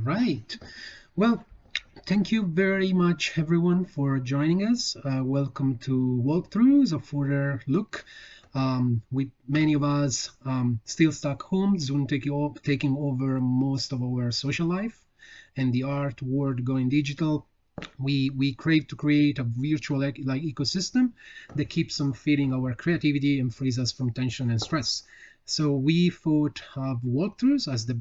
right. Well, thank you very much, everyone, for joining us. Welcome to Walkthroughs of VR Look. With many of us still stuck home, Zoom taking over most of our social life, and the art world going digital. We crave to create a virtual ecosystem that keeps on feeding our creativity and frees us from tension and stress. So we thought of walkthroughs as the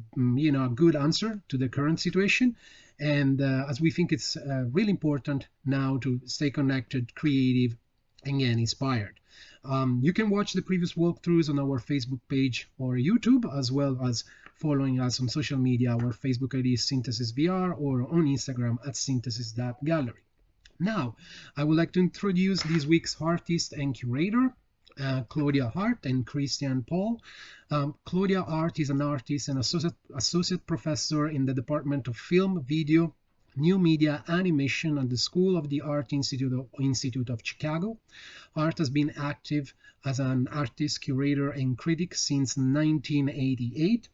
good answer to the current situation, and as we think it's really important now to stay connected, creative, and get inspired. You can watch the previous walkthroughs on our Facebook page or YouTube, as well as following us on social media. Our Facebook ID is SynthesisVR, or on Instagram at synthesis.gallery. Now, I would like to introduce this week's artist and curator, Claudia Hart and Christiane Paul. Claudia Hart is an artist and associate professor in the Department of Film, Video, New Media Animation at the School of the Art Institute of Chicago. Hart has been active as an artist, curator, and critic since 1988.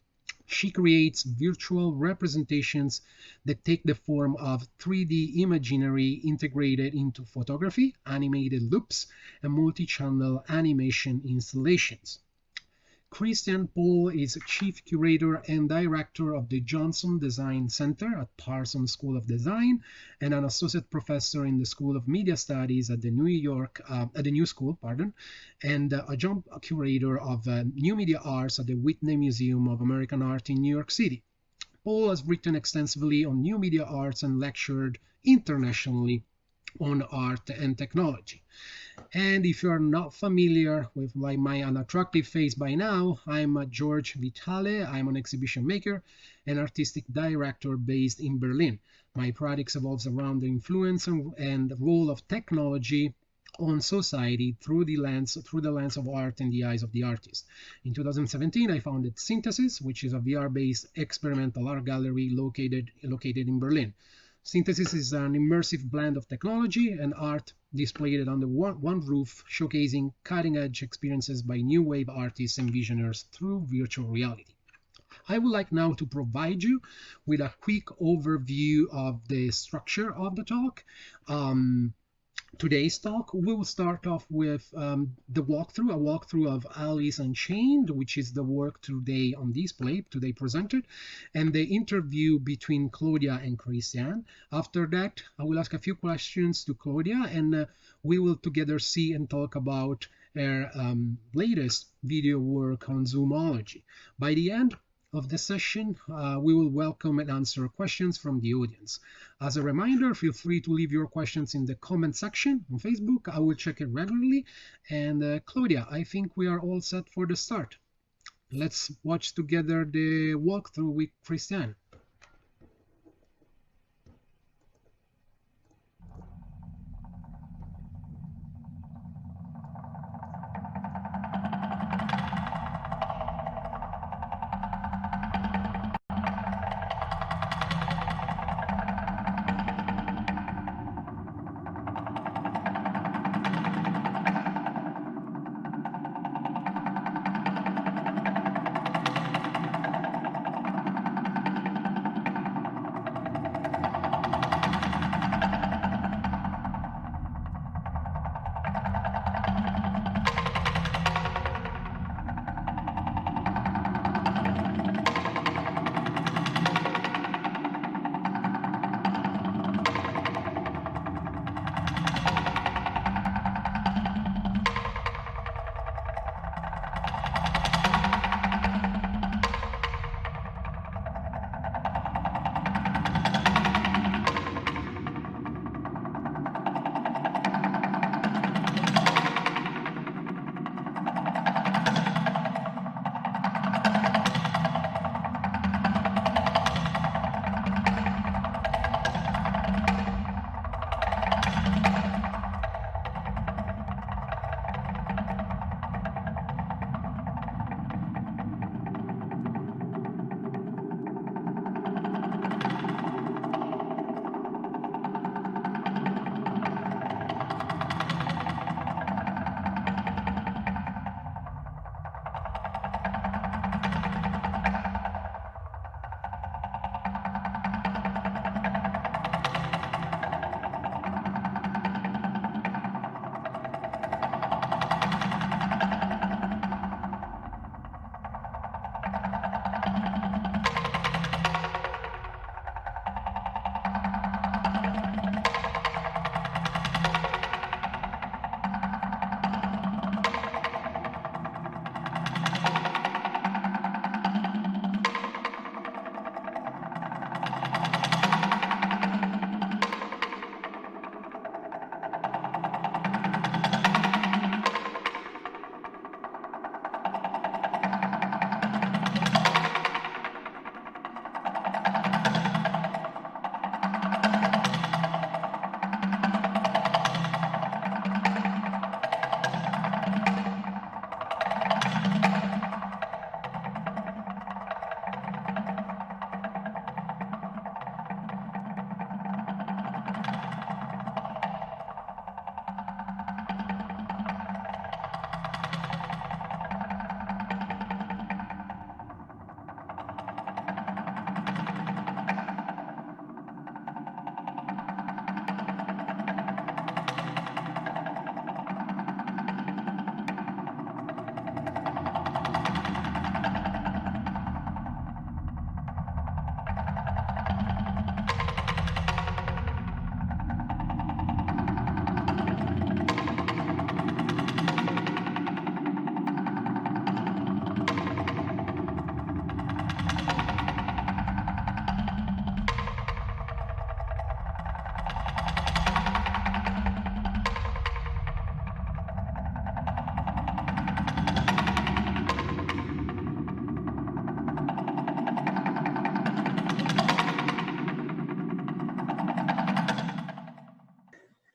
She creates virtual representations that take the form of 3D imaginary integrated into photography, animated loops, and multi-channel animation installations. Christiane Paul is Chief Curator and Director of the Johnson Design Center at Parsons School of Design, and an Associate Professor in the School of Media Studies at the New School, and Adjunct Curator of New Media Arts at the Whitney Museum of American Art in New York City. Paul has written extensively on new media arts and lectured internationally on art and technology. And if you're not familiar with my unattractive face by now, I'm George Vitale. I'm an exhibition maker and artistic director based in Berlin. My projects evolves around the influence and role of technology on society through the lens of art and the eyes of the artist. In 2017, I founded Synthesis, which is a VR-based experimental art gallery located in Berlin. Synthesis is an immersive blend of technology and art displayed under one roof, showcasing cutting-edge experiences by new wave artists and visionaries through virtual reality. I would like now to provide you with a quick overview of the structure of the talk. Today's talk, we will start off with a walkthrough of Alice Unchained, which is the work today on display, today presented, and the interview between Claudia and Christiane. After that, I will ask a few questions to Claudia, and we will together see and talk about her latest video work on zoomology. By the end of the session, we will welcome and answer questions from the audience. As a reminder, feel free to leave your questions in the comment section on Facebook. I will check it regularly. And Claudia, I think we are all set for the start. Let's watch together the walkthrough with Christiane.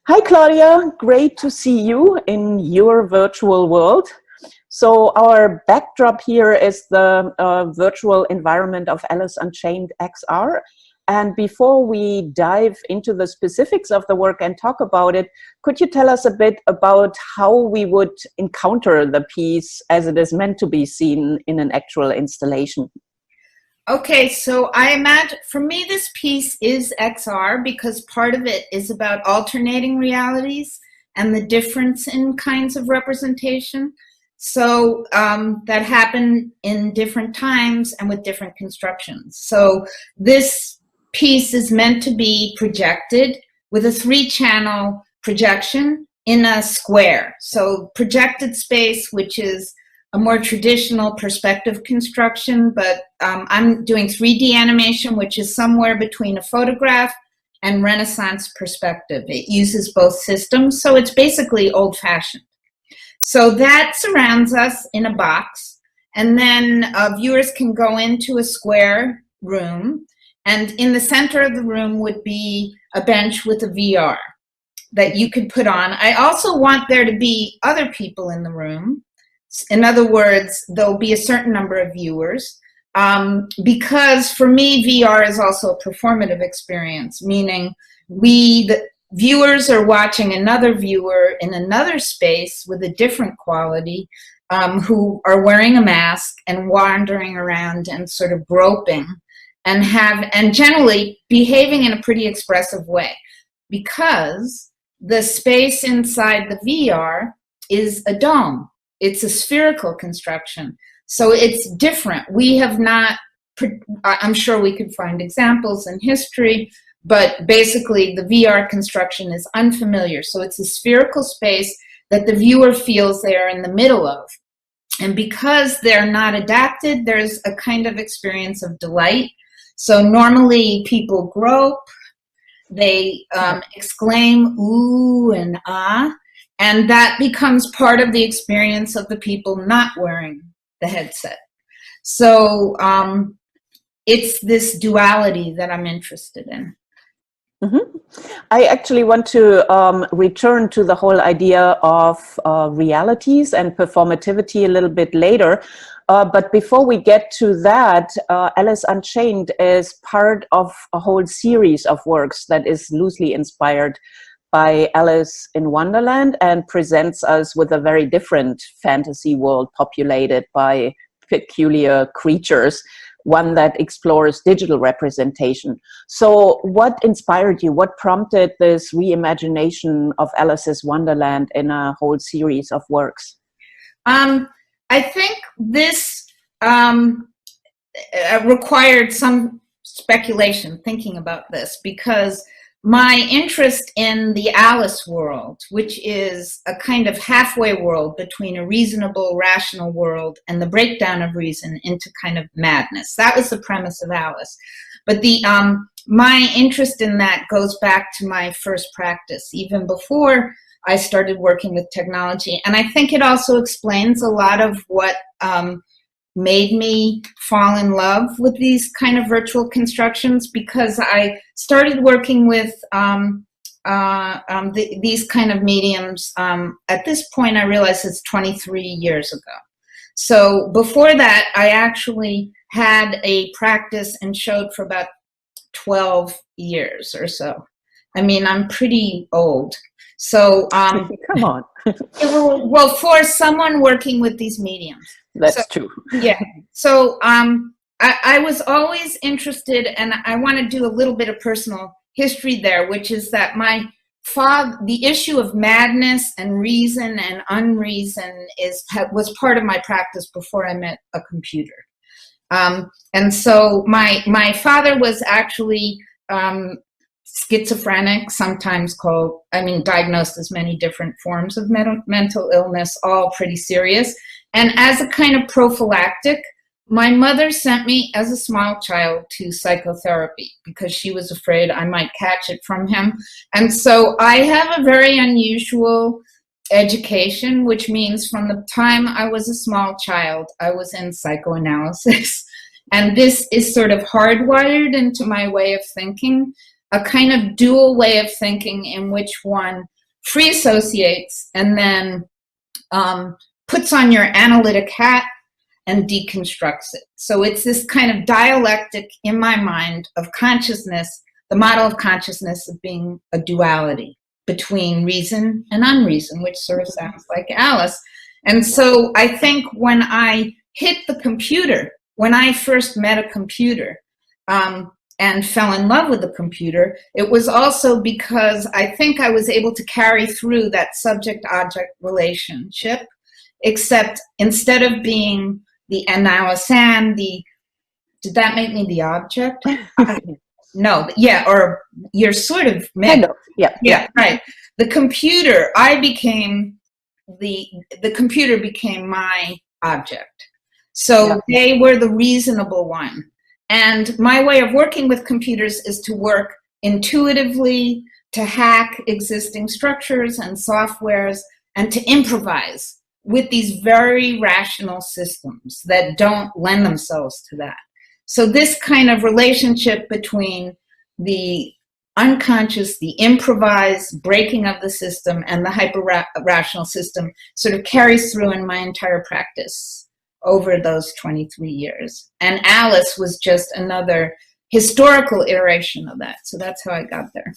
Hi, Claudia. Great to see you in your virtual world. So our backdrop here is the virtual environment of Alice Unchained XR. And before we dive into the specifics of the work and talk about it, could you tell us a bit about how we would encounter the piece as it is meant to be seen in an actual installation? Okay, so I imagine, for me, this piece is XR because part of it is about alternating realities and the difference in kinds of representation. So that happen in different times and with different constructions. So this piece is meant to be projected with a 3-channel projection in a square. So projected space, which is a more traditional perspective construction, but I'm doing 3D animation, which is somewhere between a photograph and Renaissance perspective. It uses both systems, so it's basically old-fashioned. So that surrounds us in a box, and then viewers can go into a square room, and in the center of the room would be a bench with a VR that you could put on. I also want there to be other people in the room. In other words, there'll be a certain number of viewers, because for me, VR is also a performative experience, meaning the viewers are watching another viewer in another space with a different quality, who are wearing a mask and wandering around and sort of groping and generally behaving in a pretty expressive way, because the space inside the VR is a dome. It's a spherical construction. So it's different. We have not, I'm sure we could find examples in history, but basically the VR construction is unfamiliar. So it's a spherical space that the viewer feels they're in the middle of. And because they're not adapted, there's a kind of experience of delight. So normally people grope, they exclaim ooh and ah, and that becomes part of the experience of the people not wearing the headset. So it's this duality that I'm interested in. Mm-hmm. I actually want to return to the whole idea of realities and performativity a little bit later. But before we get to that, Alice Unchained is part of a whole series of works that is loosely inspired by Alice in Wonderland and presents us with a very different fantasy world populated by peculiar creatures, one that explores digital representation. So what inspired you? What prompted this reimagination of Alice's Wonderland in a whole series of works? I think this required some speculation, thinking about this, because my interest in the Alice world, which is a kind of halfway world between a reasonable, rational world and the breakdown of reason into kind of madness. That was the premise of Alice. But my interest in that goes back to my first practice, even before I started working with technology. And I think it also explains a lot of what made me fall in love with these kind of virtual constructions, because I started working with these kind of mediums. At this point, I realize it's 23 years ago. So before that, I actually had a practice and showed for about 12 years or so. I mean, I'm pretty old. So come on. well, for someone working with these mediums. That's true. Yeah. So I was always interested, and I want to do a little bit of personal history there, which is that my father, the issue of madness and reason and unreason was part of my practice before I met a computer. And so my father was actually schizophrenic, sometimes diagnosed as many different forms of mental illness, all pretty serious. And as a kind of prophylactic, my mother sent me as a small child to psychotherapy because she was afraid I might catch it from him. And so I have a very unusual education, which means from the time I was a small child, I was in psychoanalysis. And this is sort of hardwired into my way of thinking, a kind of dual way of thinking in which one free associates, and then puts on your analytic hat and deconstructs it. So it's this kind of dialectic in my mind of consciousness, the model of consciousness of being a duality between reason and unreason, which sort of sounds like Alice. And so I think when I hit the computer, when I first met a computer and fell in love with the computer, it was also because I think I was able to carry through that subject-object relationship, except instead of being the Anawa-san, did that make me the object? No, yeah, or you're sort of... Yeah, right. The computer, the computer became my object. So they were the reasonable one. And my way of working with computers is to work intuitively, to hack existing structures and softwares, and to improvise with these very rational systems that don't lend themselves to that. So this kind of relationship between the unconscious, the improvised breaking of the system, and the hyper-rational system sort of carries through in my entire practice over those 23 years. And Alice was just another historical iteration of that. So that's how I got there.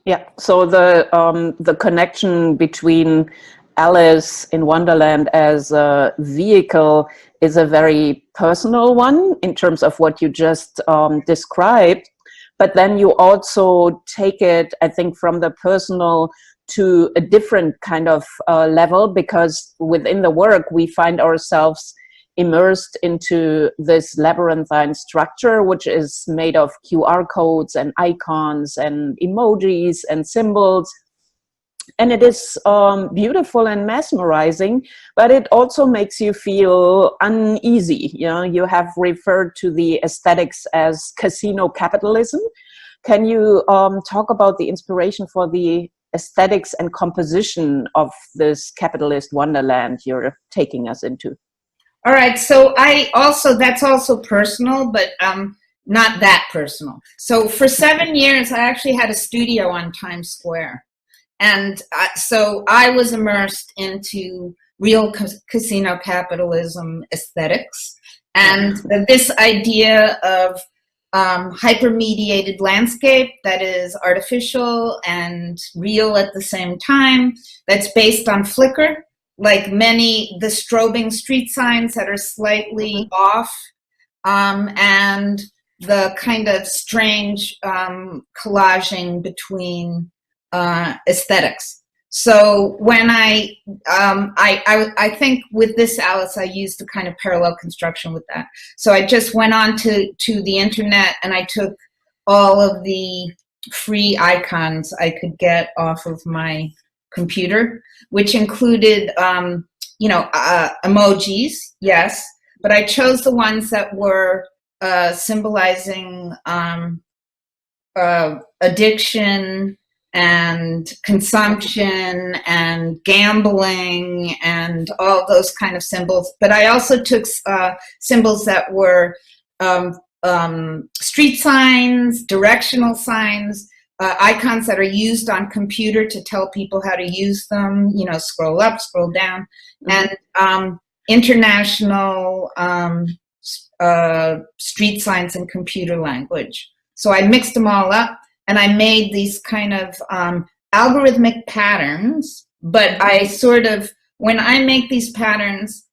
Yeah, so the connection between Alice in Wonderland as a vehicle is a very personal one in terms of what you just described. But then you also take it, I think, from the personal to a different kind of level, because within the work we find ourselves immersed into this labyrinthine structure, which is made of QR codes and icons and emojis and symbols. And it is beautiful and mesmerizing, but it also makes you feel uneasy. You know, you have referred to the aesthetics as casino capitalism. Can you talk about the inspiration for the aesthetics and composition of this capitalist wonderland you're taking us into? All right, so that's also personal, but not that personal. So for 7 years, I actually had a studio on Times Square. And so I was immersed into real casino capitalism aesthetics. And this idea of hyper-mediated landscape that is artificial and real at the same time, that's based on flicker, like the strobing street signs that are slightly off, and the kind of strange collaging between aesthetics. So when I think with this Alice, I used a kind of parallel construction with that. So I just went on to the internet and I took all of the free icons I could get off of my computer, which included, emojis, yes, but I chose the ones that were symbolizing addiction and consumption and gambling and all those kind of symbols. But I also took symbols that were street signs, directional signs, icons that are used on computer to tell people how to use them, scroll up, scroll down, and international street signs in computer language. So I mixed them all up. And I made these kind of algorithmic patterns, but when I make these patterns,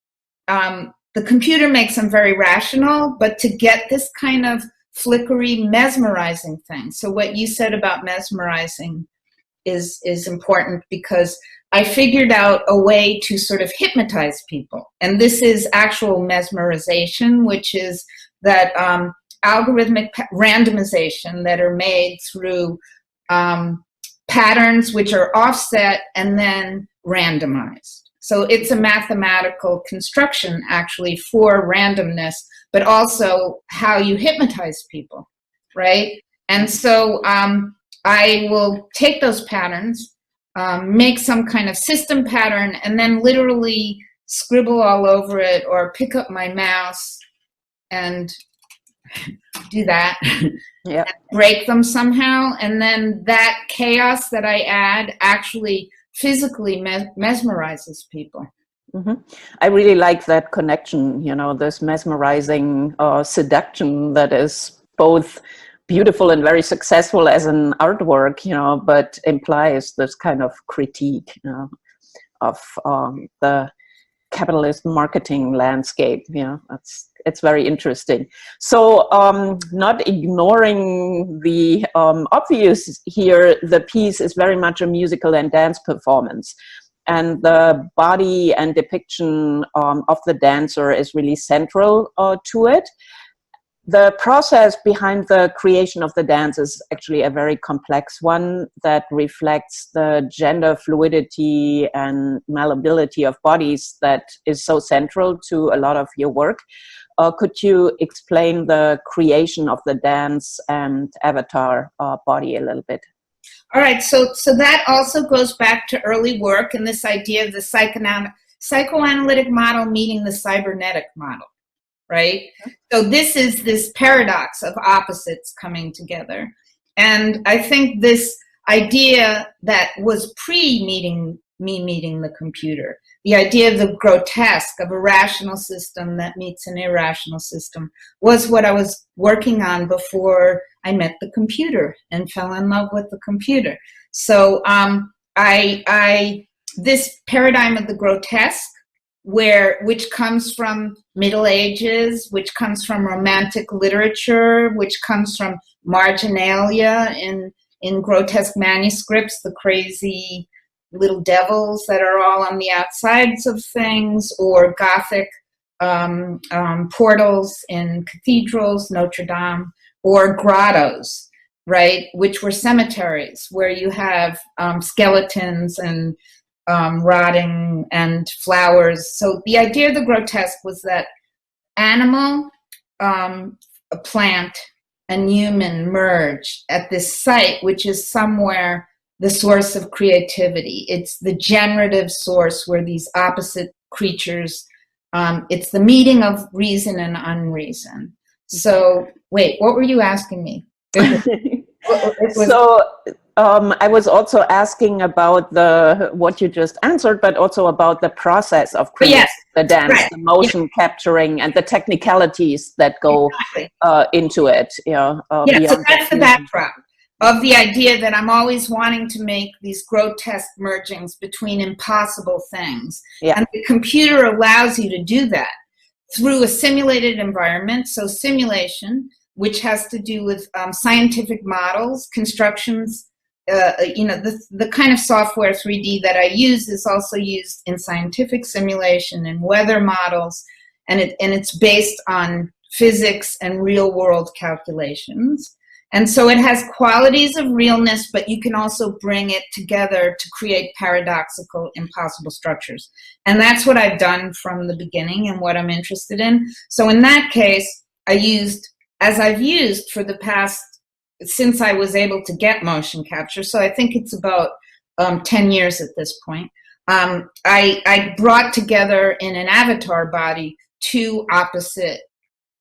the computer makes them very rational, but to get this kind of flickery, mesmerizing thing. So what you said about mesmerizing is important, because I figured out a way to sort of hypnotize people. And this is actual mesmerization, which is that algorithmic randomization that are made through patterns which are offset and then randomized. So it's a mathematical construction actually for randomness, but also how you hypnotize people, right? And so I will take those patterns, make some kind of system pattern, and then literally scribble all over it or pick up my mouse and do that, Yeah. break them somehow, and then that chaos that I add actually physically mesmerizes people. Mm-hmm. I really like that connection, this mesmerizing seduction that is both beautiful and very successful as an artwork, but implies this kind of critique, of the capitalist marketing landscape. It's very interesting. So not ignoring the obvious here, the piece is very much a musical and dance performance. And the body and depiction of the dancer is really central to it. The process behind the creation of the dance is actually a very complex one that reflects the gender fluidity and malleability of bodies that is so central to a lot of your work. Could you explain the creation of the dance and avatar body a little bit? All right, so that also goes back to early work and this idea of the psychoanalytic model meeting the cybernetic model, right? So this is this paradox of opposites coming together. And I think this idea that was meeting the computer, the idea of the grotesque, of a rational system that meets an irrational system, was what I was working on before I met the computer and fell in love with the computer. So this paradigm of the grotesque, which comes from Middle Ages, which comes from Romantic literature, which comes from marginalia in grotesque manuscripts, the crazy little devils that are all on the outsides of things, or Gothic portals in cathedrals, Notre Dame, or grottos, right, which were cemeteries where you have skeletons and rotting and flowers. So the idea of the grotesque was that animal, a plant, and human merge at this site, which is somewhere the source of creativity. It's the generative source where these opposite creatures, it's the meeting of reason and unreason. So, wait, what were you asking me? So I was also asking about what you just answered, but also about the process of creating the dance, right. The motion capturing, and the technicalities that go into it. So that's the backdrop of the idea that I'm always wanting to make these grotesque mergings between impossible things. Yeah. And the computer allows you to do that through a simulated environment. So simulation, which has to do with scientific models, constructions, the kind of software 3D that I use is also used in scientific simulation and weather models, and it's based on physics and real world calculations. And so it has qualities of realness, but you can also bring it together to create paradoxical, impossible structures. And that's what I've done from the beginning and what I'm interested in. So in that case, I've used for the past, since I was able to get motion capture, so I think it's about 10 years at this point, I brought together in an avatar body two opposite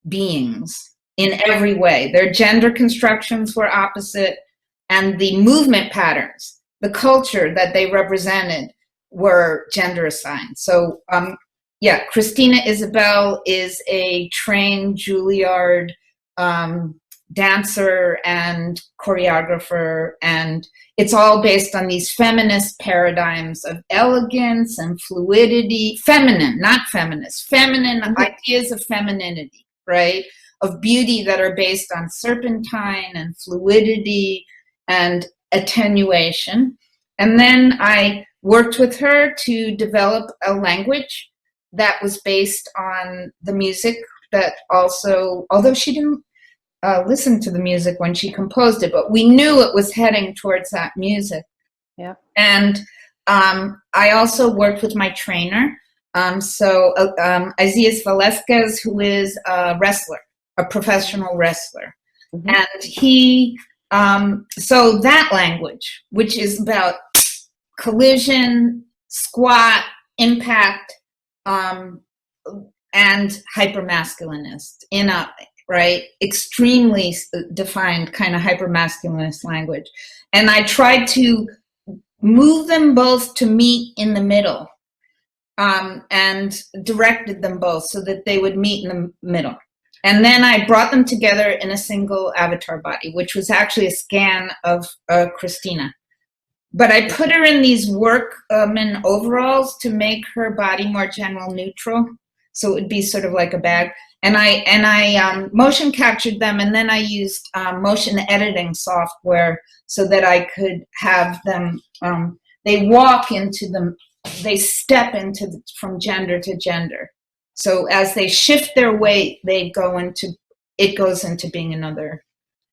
beings in every way. Their gender constructions were opposite, and the movement patterns, the culture that they represented, were gender assigned. So Christina Isabel is a trained Juilliard dancer and choreographer, and it's all based on these feminist paradigms of elegance and fluidity, feminine, not feminist, feminine ideas of femininity, right? Of beauty that are based on serpentine and fluidity and attenuation. And then I worked with her to develop a language that was based on the music that also, although she didn't listen to the music when she composed it, but we knew it was heading towards that music. Yeah. And I also worked with my trainer, Isaías Velasquez, who is a wrestler, a professional wrestler. Mm-hmm. And he, so that language, which is about collision, squat, impact, and hypermasculinist right? Extremely defined kind of hypermasculinist language. And I tried to move them both to meet in the middle, and directed them both so that they would meet in the middle. And then I brought them together in a single avatar body, which was actually a scan of Christina. But I put her in these workman overalls to make her body more general neutral. So it would be sort of like a bag. And I motion captured them, and then I used motion editing software so that I could have them, they walk into them, they step into from gender to gender. So as they shift their weight, it goes into being another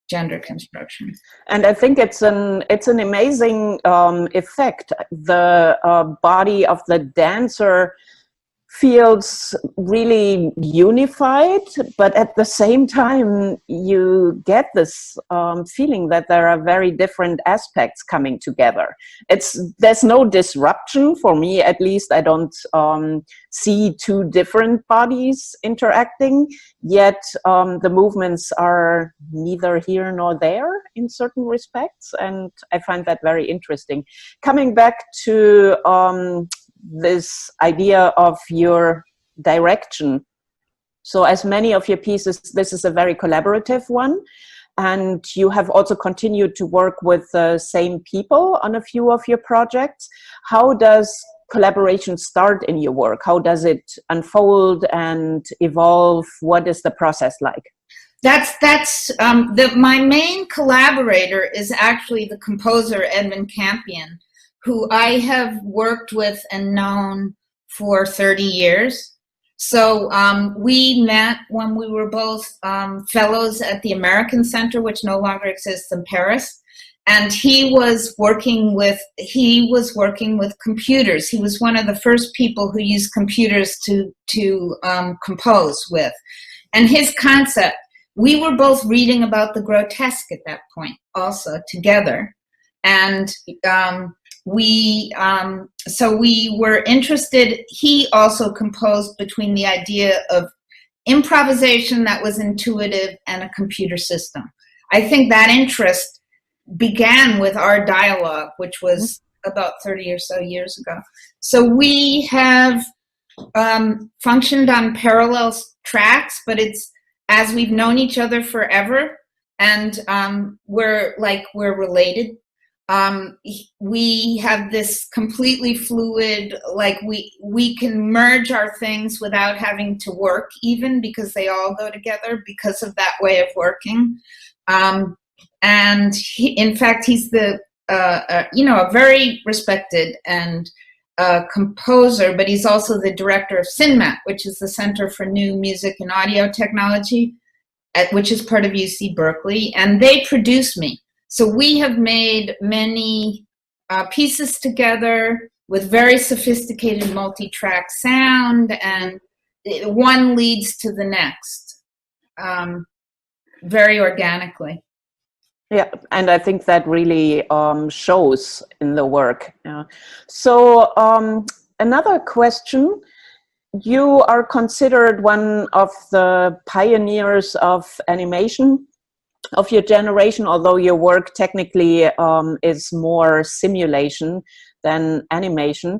gender construction. And I think it's an amazing effect. The body of the dancer feels really unified, but at the same time you get this feeling that there are very different aspects coming together. There's no disruption, for me at least. I don't see two different bodies interacting, yet the movements are neither here nor there in certain respects, and I find that very interesting. Coming back to this idea of your direction. So as many of your pieces, this is a very collaborative one, and you have also continued to work with the same people on a few of your projects. How does collaboration start in your work? How does it unfold and evolve? What is the process like? My main collaborator is actually the composer Edmund Campion, who I have worked with and known for 30 years. So we met when we were both fellows at the American Center, which no longer exists, in Paris. And he was working with computers. He was one of the first people who used computers to compose with. And his concept, we were both reading about the grotesque at that point also together. And so we were interested. He also composed between the idea of improvisation that was intuitive and a computer system. I think that interest began with our dialogue, which was about 30 or so years ago. So we have functioned on parallel tracks, but it's as we've known each other forever, and we're related. We have this completely fluid, like we can merge our things without having to work, even, because they all go together because of that way of working. And in fact, he's a very respected and composer, but he's also the director of CINMAT, which is the Center for New Music and Audio Technology, which is part of UC Berkeley, and they produce me. So we have made many pieces together with very sophisticated multi-track sound, and one leads to the next very organically. Yeah, and I think that really shows in the work. Yeah. So another question. You are considered one of the pioneers of animation of your generation, although your work technically is more simulation than animation,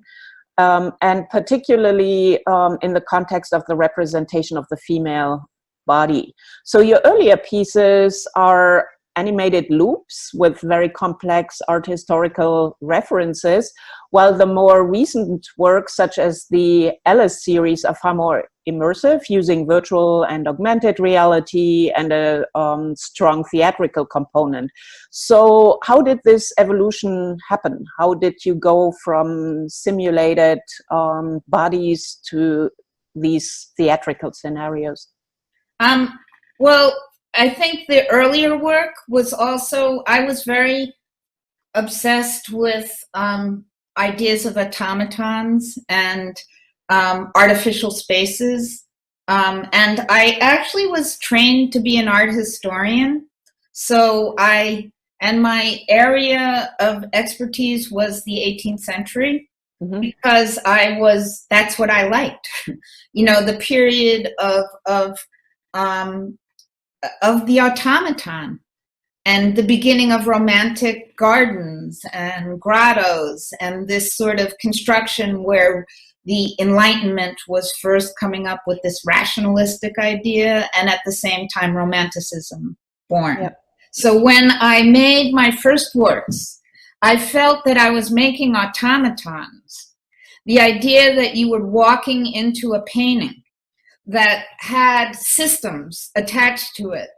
and particularly in the context of the representation of the female body. So your earlier pieces are animated loops with very complex art historical references, while the more recent works, such as the Alice series, are far more immersive, using virtual and augmented reality and a strong theatrical component. So how did this evolution happen? How did you go from simulated bodies to these theatrical scenarios? Well, I think the earlier work was also, I was very obsessed with ideas of automatons and artificial spaces. And I actually was trained to be an art historian. So my area of expertise was the 18th century, because that's what I liked. The period of of the automaton, and the beginning of romantic gardens and grottos, and this sort of construction where the Enlightenment was first coming up with this rationalistic idea, and at the same time Romanticism born. Yep. So when I made my first works, I felt that I was making automatons. The idea that you were walking into a painting that had systems attached to it,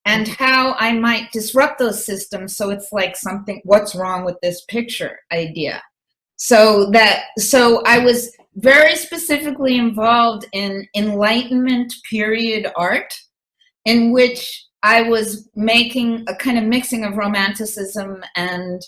and how I might disrupt those systems. So it's like something, what's wrong with this picture idea? So I was very specifically involved in Enlightenment period art, in which I was making a kind of mixing of Romanticism and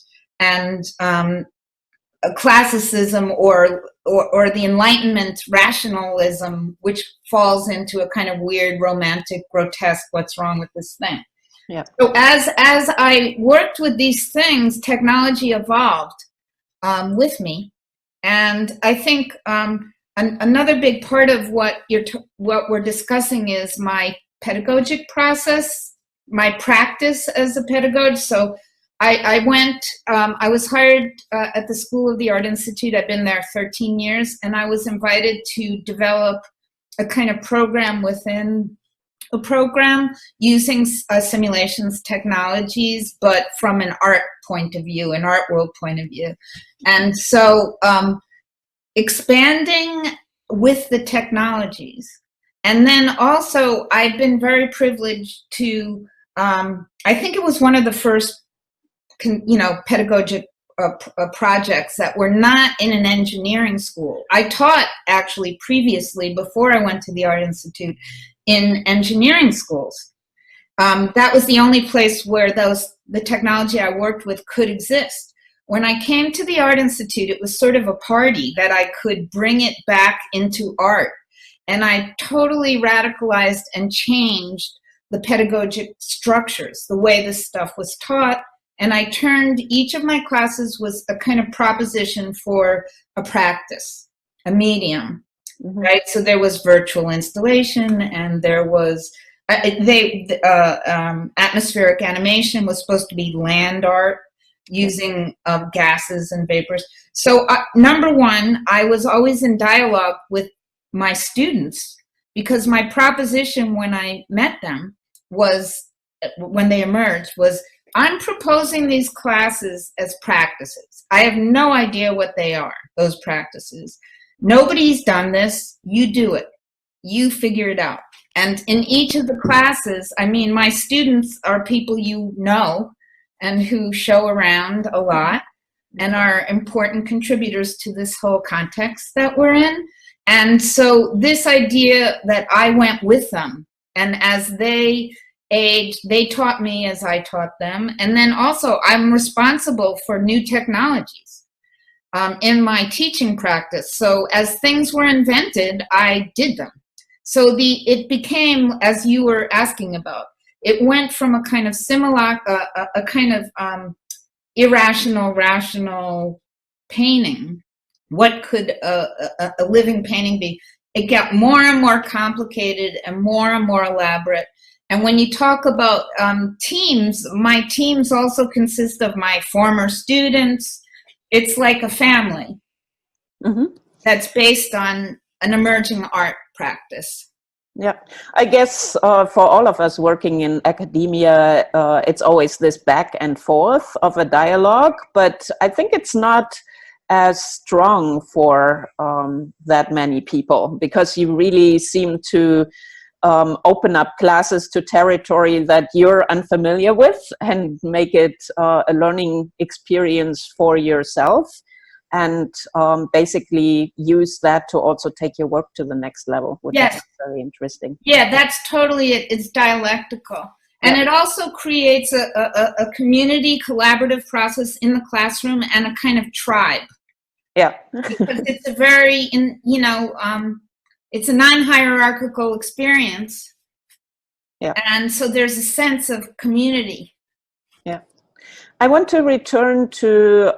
classicism, or the Enlightenment rationalism, which falls into a kind of weird, romantic, grotesque, what's wrong with this thing? Yeah. So as I worked with these things, technology evolved with me. And I think another big part of what we're discussing is my pedagogic process, my practice as a pedagogue. So I was hired at the School of the Art Institute. I've been there 13 years, and I was invited to develop a kind of program within a program using simulations technologies, but from an art point of view, an art world point of view. And so expanding with the technologies. And then also, I've been very privileged to, I think it was one of the first pedagogic projects that were not in an engineering school. I taught actually previously, before I went to the Art Institute, in engineering schools. That was the only place where the technology I worked with could exist. When I came to the Art Institute, it was sort of a party that I could bring it back into art. And I totally radicalized and changed the pedagogic structures, the way this stuff was taught. And I turned each of my classes was a kind of proposition for a practice, a medium, right? So there was virtual installation, and there was atmospheric animation was supposed to be land art using gases and vapors. So number one, I was always in dialogue with my students, because my proposition when I met them was, when they emerged, was, I'm proposing these classes as practices. I have no idea what they are, those practices. Nobody's done this. You do it. You figure it out. And in each of the classes, I mean, my students are people you know and who show around a lot and are important contributors to this whole context that we're in. And so this idea that I went with them, and as they aged, they taught me as I taught them. And then also I'm responsible for new technologies in my teaching practice. So as things were invented, I did them. So it became, as you were asking about, it went from a kind of a kind of irrational, rational painting. What could a living painting be? It got more and more complicated and more elaborate. And when you talk about teams, my teams also consist of my former students. It's like a family that's based on an emerging art practice. Yeah, I guess for all of us working in academia, it's always this back and forth of a dialogue, but I think it's not as strong for that many people, because you really seem to open up classes to territory that you're unfamiliar with and make it a learning experience for yourself, and basically use that to also take your work to the next level, which is very interesting. Yeah, that's totally it. It's dialectical. And it also creates a community collaborative process in the classroom and a kind of tribe. Yeah. Because it's a very, it's a non-hierarchical experience. Yeah. And so there's a sense of community. Yeah. I want to return to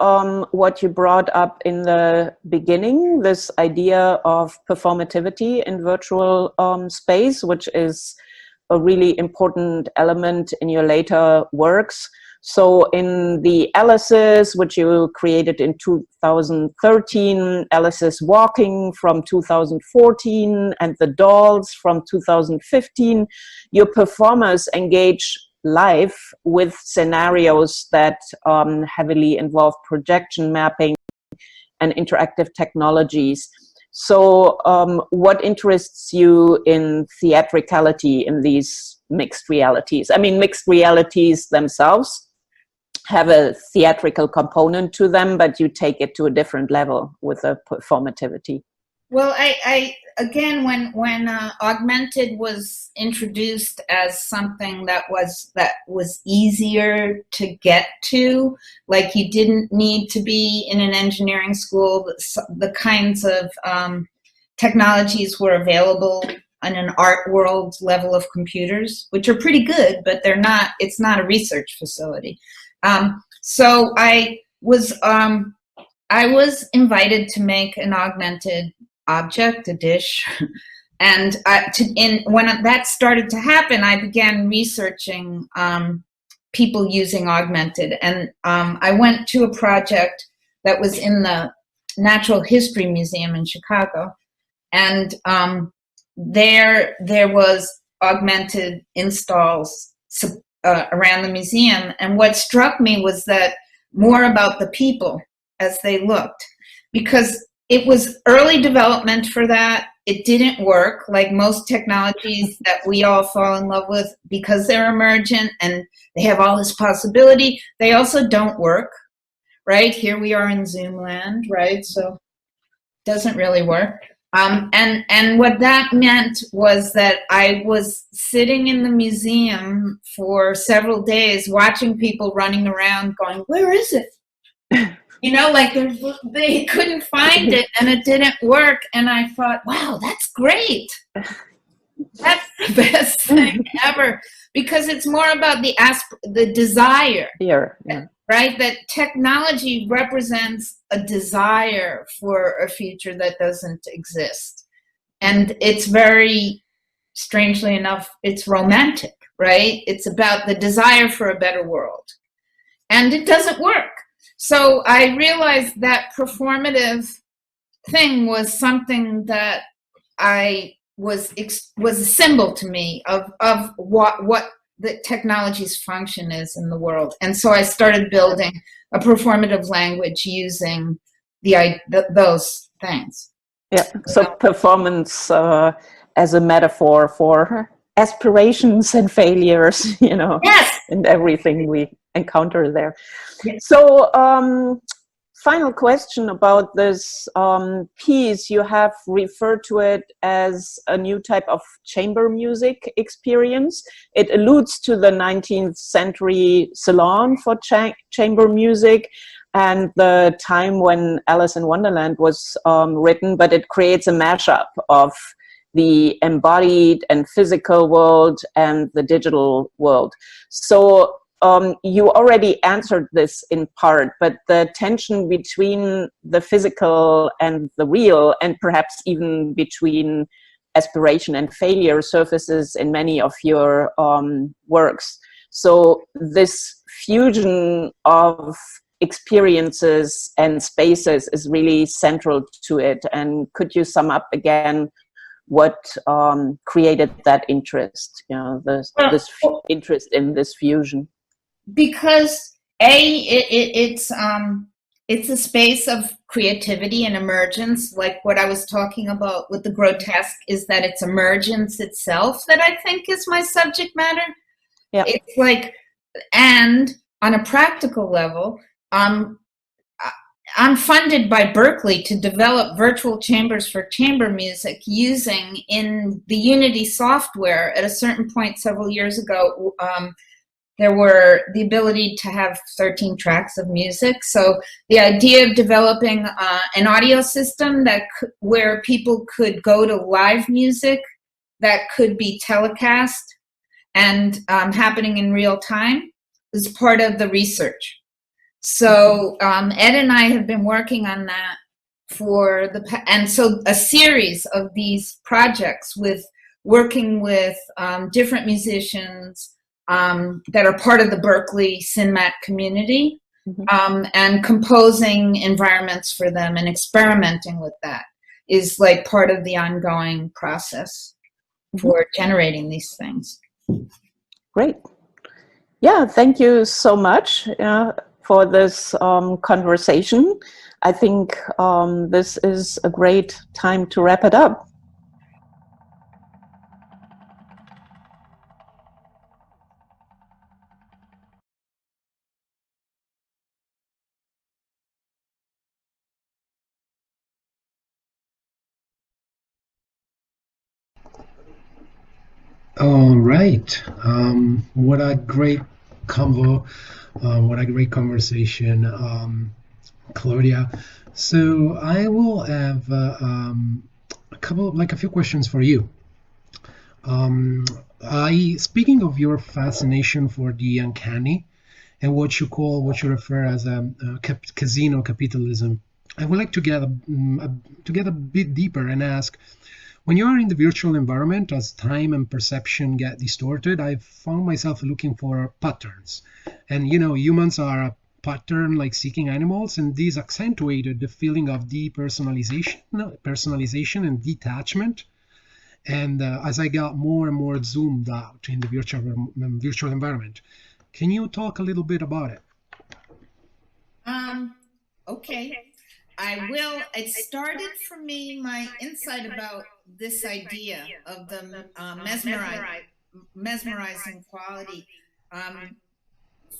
what you brought up in the beginning, this idea of performativity in virtual space, which is a really important element in your later works. So in the Alice's, which you created in 2013, Alice's Walking from 2014, and the Dolls from 2015, your performers engage live with scenarios that heavily involve projection mapping and interactive technologies. So what interests you in theatricality in these mixed realities? I mean, mixed realities themselves have a theatrical component to them, but you take it to a different level with a performativity. Well, I again, when augmented was introduced as something that was easier to get to, like you didn't need to be in an engineering school. The kinds of technologies were available on an art world level of computers, which are pretty good, but they're not. It's not a research facility. So I was invited to make an augmented object, a dish, and when that started to happen, I began researching people using augmented, and I went to a project that was in the Natural History Museum in Chicago, and there was augmented installs around the museum, and what struck me was that more about the people as they looked, because it was early development for that. It didn't work, like most technologies that we all fall in love with, because they're emergent and they have all this possibility. They also don't work, right? Here we are in Zoom land, right? So it doesn't really work. And what that meant was that I was sitting in the museum for several days watching people running around going, where is it? You know, like they couldn't find it and it didn't work. And I thought, wow, that's great. That's the best thing ever, because it's more about the desire. Yeah. Right? That technology represents a desire for a future that doesn't exist. And it's very, strangely enough, it's romantic, right? It's about the desire for a better world. And it doesn't work. So I realized that performative thing was something that was a symbol to me of what the technology's function is in the world. And so I started building a performative language using those things. Yeah, so performance as a metaphor for aspirations and failures, you know, yes, and everything we encounter there. Yes. So final question about this piece. You have referred to it as a new type of chamber music experience. It alludes to the 19th century salon for chamber music and the time when Alice in Wonderland was written, but it creates a mashup of the embodied and physical world and the digital world. So you already answered this in part, but the tension between the physical and the real, and perhaps even between aspiration and failure, surfaces in many of your works. So this fusion of experiences and spaces is really central to it. And could you sum up again what created that interest, you know, this interest in this fusion? Because it's a space of creativity and emergence, like what I was talking about with the grotesque, is that it's emergence itself that I think is my subject matter. Yeah. It's like, and on a practical level, I'm funded by Berkeley to develop virtual chambers for chamber music using in the Unity software. At a certain point several years ago, there were the ability to have 13 tracks of music. So the idea of developing an audio system where people could go to live music that could be telecast and happening in real time is part of the research. So Ed and I have been working on that and so a series of these projects with working with different musicians that are part of the Berkeley CinMat community, and composing environments for them and experimenting with that is like part of the ongoing process for generating these things. Great. Yeah, thank you so much for this conversation. I think this is a great time to wrap it up. All right. What a great convo. What a great conversation, Claudia. So I will have a few questions for you. Speaking of your fascination for the uncanny and what you refer as casino capitalism, I would like to get a bit deeper and ask, when you are in the virtual environment, as time and perception get distorted, I've found myself looking for patterns. And humans are a pattern-like seeking animals, and these accentuated the feeling of personalization and detachment. And as I got more and more zoomed out in the virtual environment, can you talk a little bit about it? Okay. I will. It started for me, my insight about this idea of the mesmerizing quality.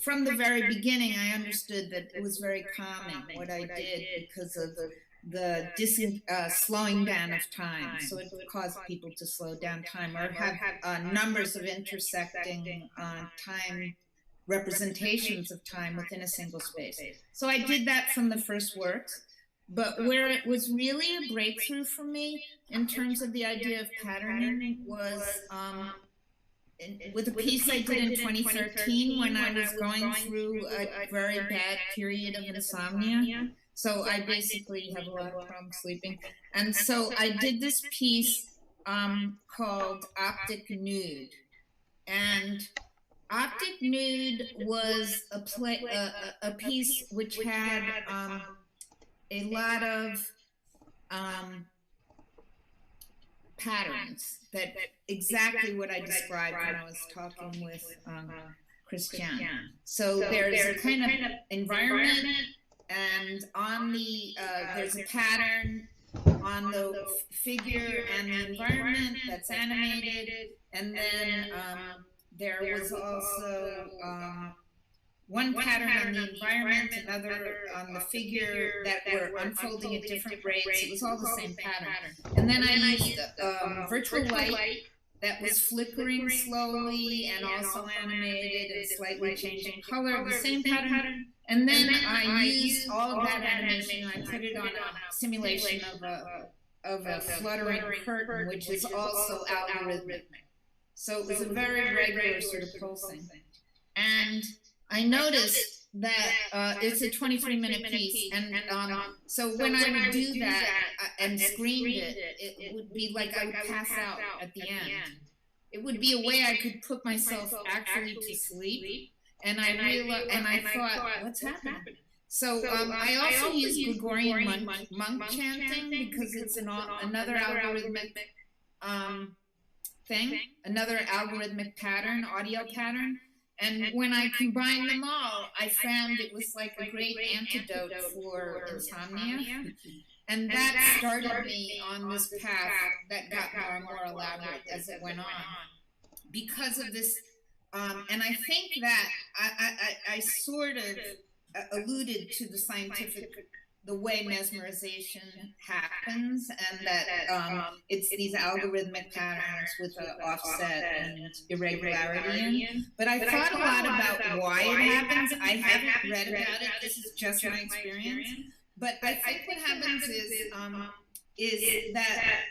From the very beginning, I understood that it was very calming what I did because of the slowing down of time. So it caused people to slow down time or have numbers of intersecting time representations of time within a single space. So I did that from the first works. But where it was really a breakthrough for me in terms of the idea of patterning was with a piece I did in 2013 when I was going through a very bad period of insomnia. So I basically have a lot of problems sleeping. And so I did this piece called Optic Nude. And Optic Nude was a piece which had a lot of patterns that exactly what I described when I was talking with Christiane. So there's a kind of environment, and on the there's a pattern on the figure and the environment that's animated, and then there was also one pattern on the environment, another on the figure that were unfolding at different rates. It was all the same pattern. And then I used virtual light that was flickering slowly and also animated and slightly changing color, the same pattern. And then I used all of that animation and I put it on a simulation of a fluttering curtain, which is also algorithmic. So it was a very regular sort of pulsing. And I noticed that it's a 23-minute piece, and so when I would do that and screened it, it would be like I would pass out at the end. It would be a way I could put myself actually to sleep, and I realized, and I thought, what's happening? So I also use Gregorian monk chanting because it's another algorithmic thing, another algorithmic pattern, audio pattern. And when I combined them all, I found it was like a great antidote for insomnia. And that started me on this path that got more and more elaborate as it went on. Because of this, and I think that I sort of alluded to the way mesmerization happens, and that it's these algorithmic patterns with an offset and irregularity in. But I thought a lot about why it happens. I haven't read about it. This is just my experience. But I think what happens is that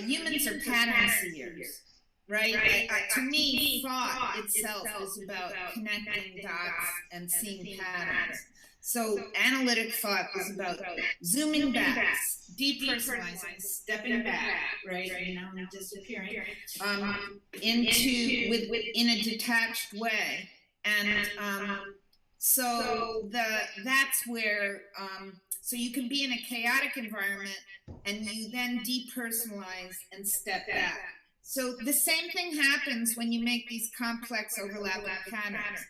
humans are pattern seers. right? To me, thought itself is about connecting dots and seeing patterns. So analytic thought is about zooming back, depersonalizing, stepping back, right? And now I'm disappearing in a detached way, and so that's where so you can be in a chaotic environment and you then depersonalize and step back. So the same thing happens when you make these complex overlapping patterns.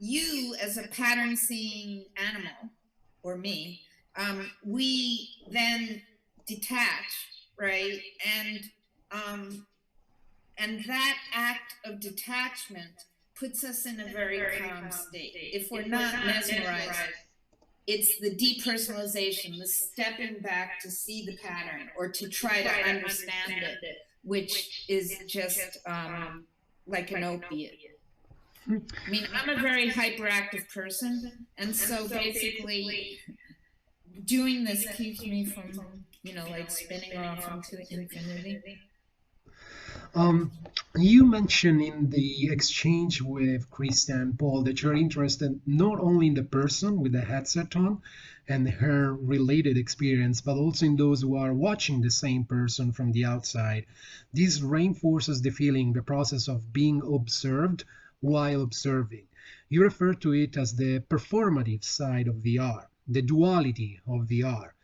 You, as a pattern seeing animal, or me, we then detach, right? And that act of detachment puts us in a very calm state. If we're not mesmerized, it's the depersonalization, the stepping back to see the pattern or to try to understand it, which is just like an opiate. I mean, I'm a very hyperactive person, and so basically doing this keeps me from, like spinning off into infinity. You mentioned in the exchange with Christiane Paul that you're interested not only in the person with the headset on and her related experience, but also in those who are watching the same person from the outside. This reinforces the feeling, the process of being observed while observing. You refer to it as the performative side of VR, the duality of VR.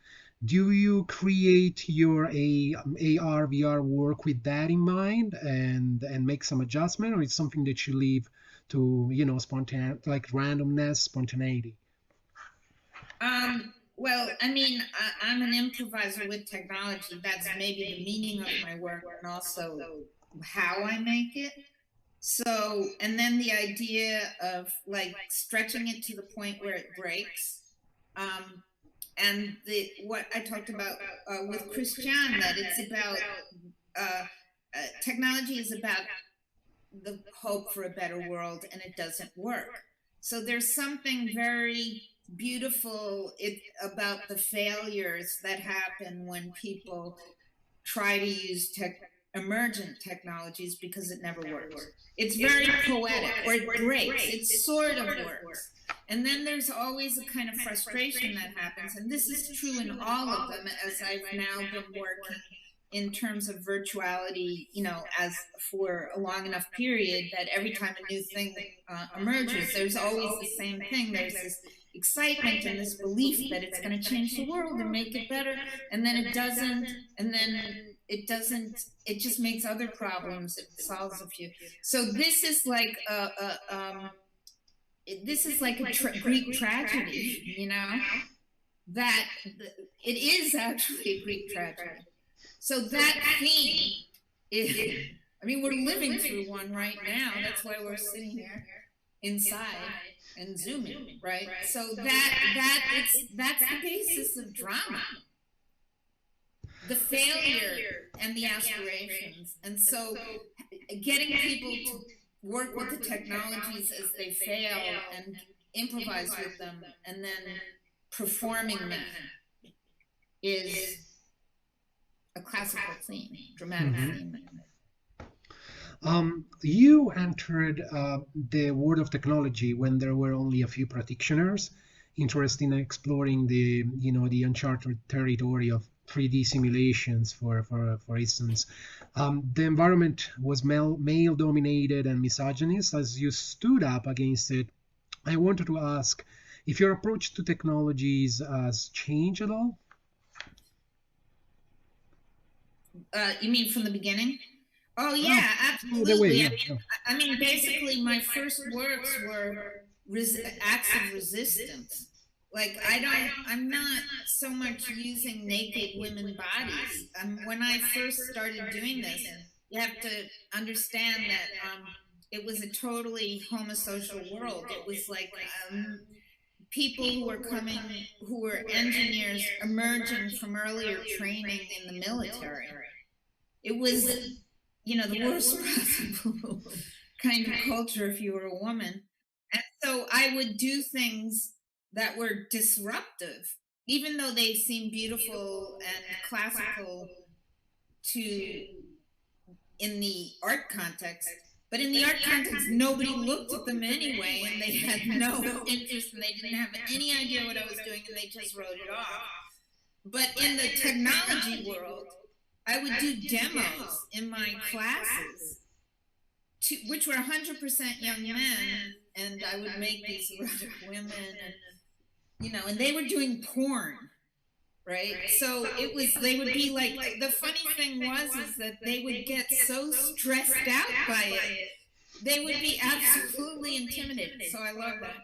Do you create your AR VR work with that in mind and make some adjustment, or it's something that you leave to spontaneity, like randomness, spontaneity? Well, I mean, I'm an improviser with technology. That's maybe the meaning of my work and also how I make it. So, and then the idea of like stretching it to the point where it breaks. And what I talked about with Christiane, that it's about technology is about the hope for a better world, and it doesn't work. So there's something very beautiful about the failures that happen when people try to use emergent technologies because it never works. It's very poetic, or it breaks. It sort of works. And then there's always a kind of frustration that happens. And this is true in all of them, as I've now been working in terms of virtuality, as for a long enough period that every time a new thing emerges, there's always the same thing. There's this excitement and this belief that it's going to change the world and make it better. And then it doesn't. And then it doesn't. It just makes other problems. It solves a few. So this is like a Greek tragedy, that it is actually a Greek tragedy. So that theme is, I mean, we're living through one right now. That's why we're sitting here inside and zooming, right? So that's the basis of drama. The failure and the aspirations. And so getting people to work with the technologies as they fail and improvise with them and then performing them is a classical theme, dramatic theme. You entered the world of technology when there were only a few practitioners interested in exploring the uncharted territory of 3D simulations, for instance. The environment was male dominated and misogynist. As you stood up against it, I wanted to ask if your approach to technologies has changed at all. You mean from the beginning? Oh yeah, absolutely. I mean, basically, my first works were acts of resistance. Like I'm not so much using naked women bodies. When I first started doing this, you have to understand that it was a totally homosocial world. It was like people who were engineers emerging from earlier training in the military. It was, the worst possible kind of culture if you were a woman. And so I would do things that were disruptive, even though they seemed beautiful and classical to in the art context. But in the art context, nobody looked at them anyway, and they had no interest, and they didn't have any idea what I was doing, and they just wrote it off. But in the technology world, I would do demos in my classes, which were 100% young men, and I would make these erotic women, and and they were doing porn. Right? So it was, they would be like, the funny thing was is that they would get so stressed out by it. They would be absolutely intimidated. So I love that.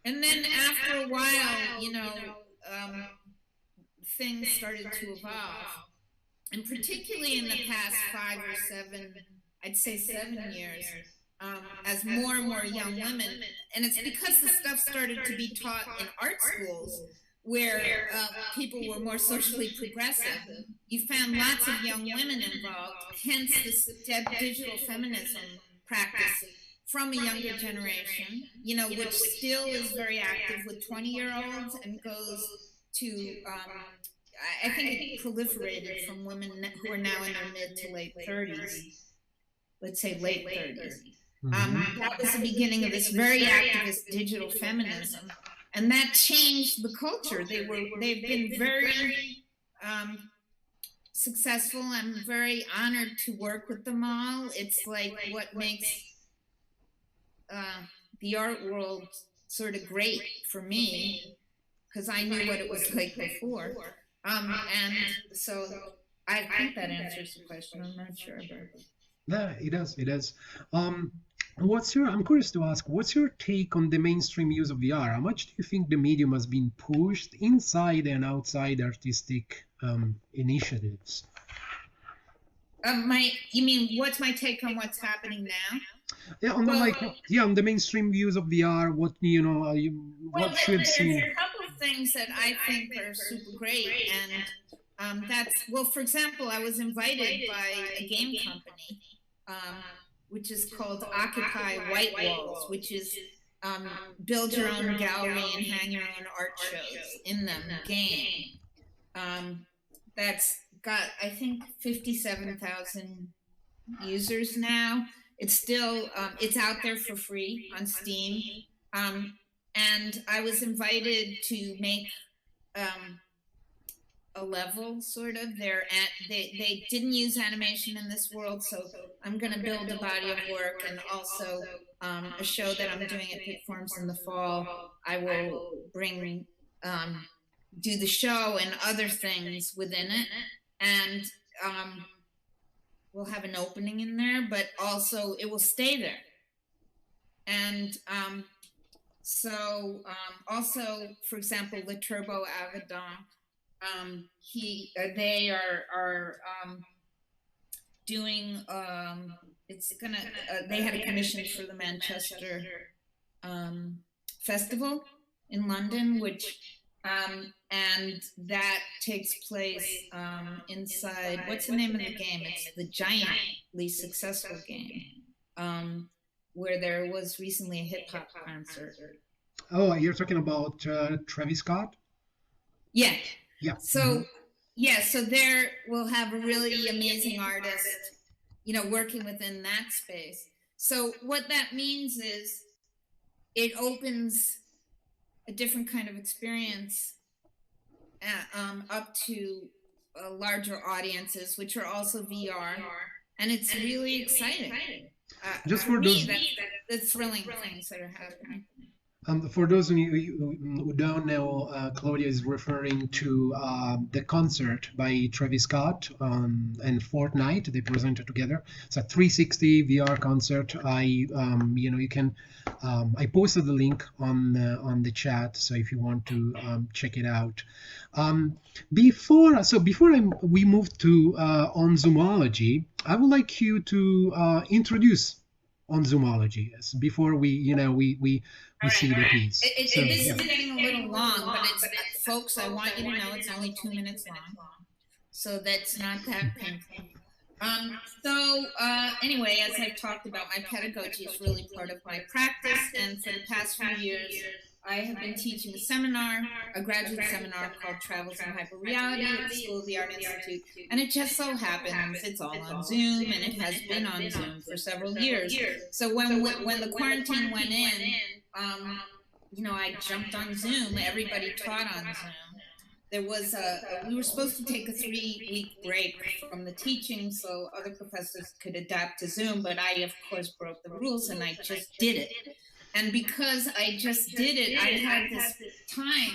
And then after a while, things started to evolve. And particularly in the past 5 or 7, I'd say 7 years, as more and more young women, and it's because the stuff started to be taught in art schools, where people were more socially progressive. You found lots of young women involved, hence this digital feminism practice from a younger generation, which still is very active with 20-year-olds and goes to, I think it proliferated from women who are now in their mid to late 30s, let's say late 30s. That was the beginning of this very activist digital feminism. And that changed the culture. They've been very successful. I'm very honored to work with them all. It's like what makes the art world sort of great for me, because I knew what it was like before. And so I think that answers the question. I'm not sure. Yeah, it does. It does. I'm curious to ask, what's your take on the mainstream use of VR? How much do you think the medium has been pushed inside and outside artistic initiatives? You mean what's my take on what's happening now? Yeah, on on the mainstream use of VR, what what should see? There's a couple of things that I think are super great, and for example, I was invited by a game company, which is called Occupy White Walls, which is build your own gallery and hang your own art shows in them game. That's got, I think, 57,000 users now. It's still, it's out there for free on Steam. And I was invited to make a level, sort of. They didn't use animation in this world, so I'm going to build a body of work, and also a show that I'm doing at Performativity in the fall. I will bring, do the show and other things within it, and we'll have an opening in there, but also it will stay there. And also, for example, Le Turbo Avedon, they are doing, they had a commission for the Manchester Festival in London, which, and that takes place inside, what's the name of the game? It's the giantly successful game, where there was recently a hip hop concert. Oh, you're talking about Travis Scott? Yeah. Yeah. So, so there we'll have a really amazing artist, working within that space. So what that means is it opens a different kind of experience up to larger audiences, which are also VR, and it's really exciting. Just for me, that's the thrilling things that are happening. For those of you who don't know, Claudia is referring to the concert by Travis Scott and Fortnite. They presented together. It's a 360 VR concert. You can. I posted the link on the chat, so if you want to check it out. Before we move to on Zoomology, I would like you to introduce on Zoomology before we see the piece. This is getting a little long, but it's, folks, I want you to know it's only 2 minutes long, so that's not that painful. Anyway, as I've talked about, my pedagogy is really part of my practice, and for the past few years, I have been teaching a seminar, a graduate seminar called Travels in Hyperreality at the School of the Art Institute, and it just so happens it's all on Zoom, and it has been on Zoom for several years. So when the quarantine went in, I jumped on Zoom. Everybody taught on Zoom. There was we were supposed to take a 3-week break from the teaching so other professors could adapt to Zoom, but I, of course, broke the rules and I just did it. And because I just did it, I had this time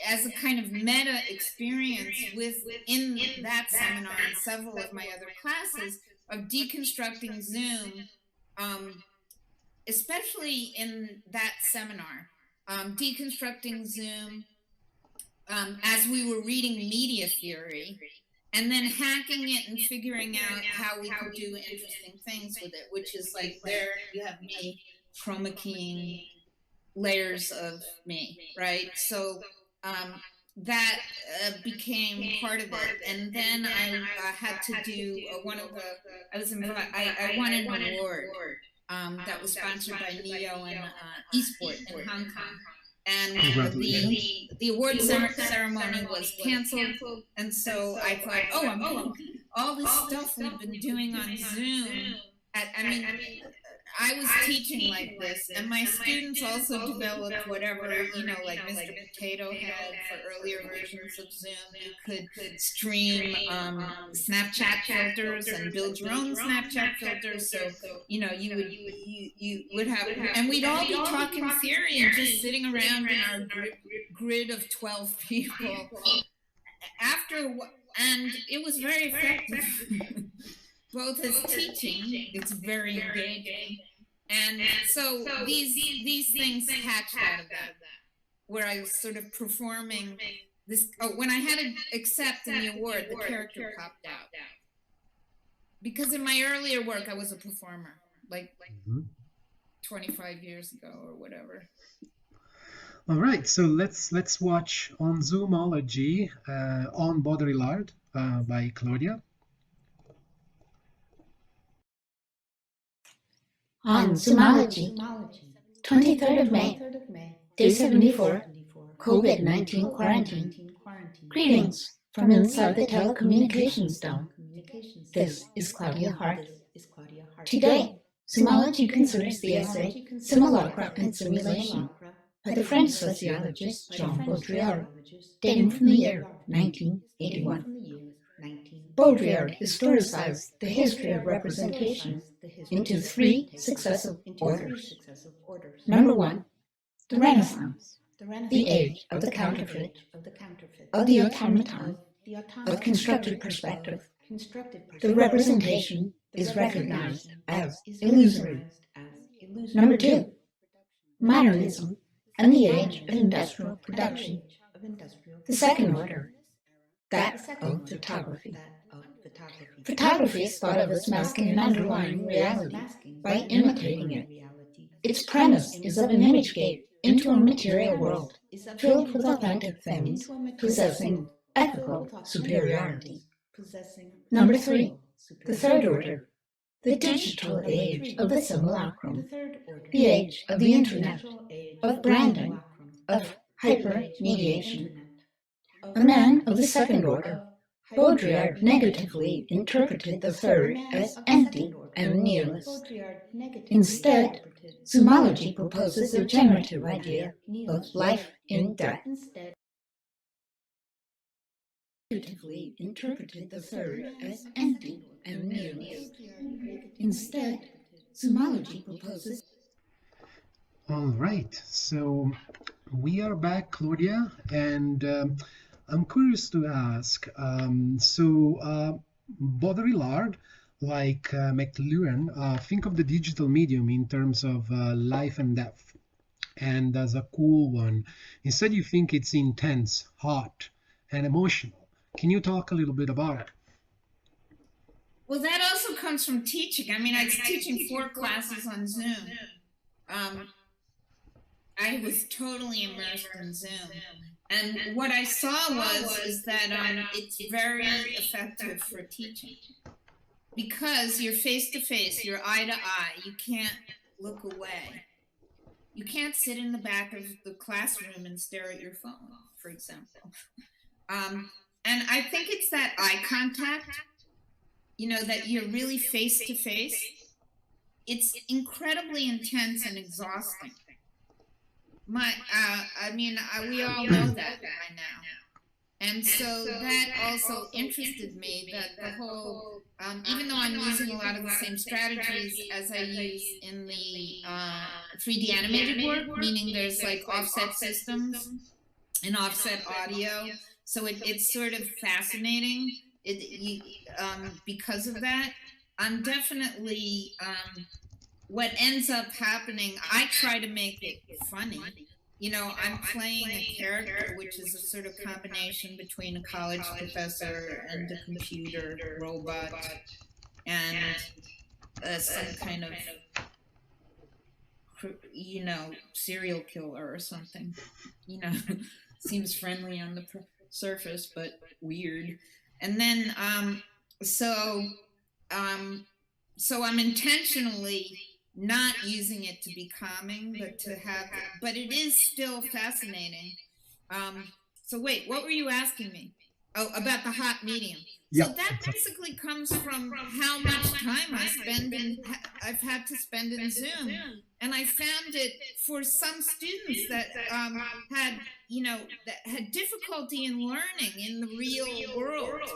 as a kind of meta experience within that seminar and several of my other classes of deconstructing Zoom, especially in that seminar, deconstructing Zoom as we were reading media theory, and then hacking it and figuring out how we could do interesting things with it, which is like, there you have me chroma keying layers of me, right? So that became part of it. And then I had to do I won an award that was sponsored by Neo and Esport in Hong Kong. And the award ceremony was canceled, and so I thought, oh, I'm going all this stuff we've been doing on Zoom. I was teaching like this, and my students also developed whatever, like Mr. Potato Head for earlier versions of Zoom. You could stream Snapchat filters and build your own Snapchat filters. So, you would have, and we'd all be talking theory and just sitting around in our grid of 12 people. And it was very effective. Both as teaching, it's very engaging, and so these things hatched out of that, where I was sort of performing this. Oh, when I had to accept the award, the character popped out, because in my earlier work I was a performer, like 25 years ago or whatever. All right, so let's watch On Zoomology, on Baudrillard by Claudia. On Zoomology, 23rd of May, Day 74, COVID-19 quarantine. Greetings from inside the telecommunications dome. This is Claudia Hart. Today, Zoomology considers the essay Simulacra and Simulation by the French sociologist Jean Baudrillard, dating from the year 1981. Baudrillard historicized the history of representation into 3 successive orders. Number 1, the Renaissance, the age of the counterfeit, of the automaton, of constructed perspective. The representation is recognized as illusory. Number 2, modernism and the age of industrial production. The second order, that of photography. Photography is thought of as masking an underlying reality by imitating it. Its premise is of an image gate into a material world filled with authentic things possessing ethical superiority. Number 3, the third order, the digital age of the simulacrum, the age of the internet, of branding, of hypermediation. A man of the second order, Baudrillard negatively interpreted the third as empty and nihilist. Instead, zoomology proposes a generative idea of life in death. Negatively interpreted the third as empty and nihilist. Instead, zoomology proposes. All right, so we are back, Claudia, and I'm curious to ask, Baudrillard, like McLuhan, think of the digital medium in terms of life and death, and as a cool one. Instead, you think it's intense, hot, and emotional. Can you talk a little bit about it? Well, that also comes from teaching. I was teaching 4 classes on Zoom. I was totally immersed in Zoom. And what I saw is that it's very effective for teaching, because you're face to face, you're eye to eye, you can't look away. You can't sit in the back of the classroom and stare at your phone, for example. And I think it's that eye contact, you know, that you're really face to face. It's incredibly intense and exhausting. We all know that by now. And so that also interested me, that the whole, even though I'm using a lot of the same strategies as I use in the 3D animated work, meaning there's like offset systems and offset audio. So it's sort of fascinating because of that. I'm definitely, what ends up happening, I try to make it funny. You know, I'm playing a character which is a sort of combination between a college professor and a computer robot and some kind of, you know, serial killer or something. You know, seems friendly on the surface, but weird. And then, so I'm intentionally not using it to be calming, but to have, but it is still fascinating. So wait, what were you asking me? Oh, about the hot medium. So that basically comes from how much time I've had to spend in Zoom. And I found it for some students that had, you know, that had difficulty in learning in the real world.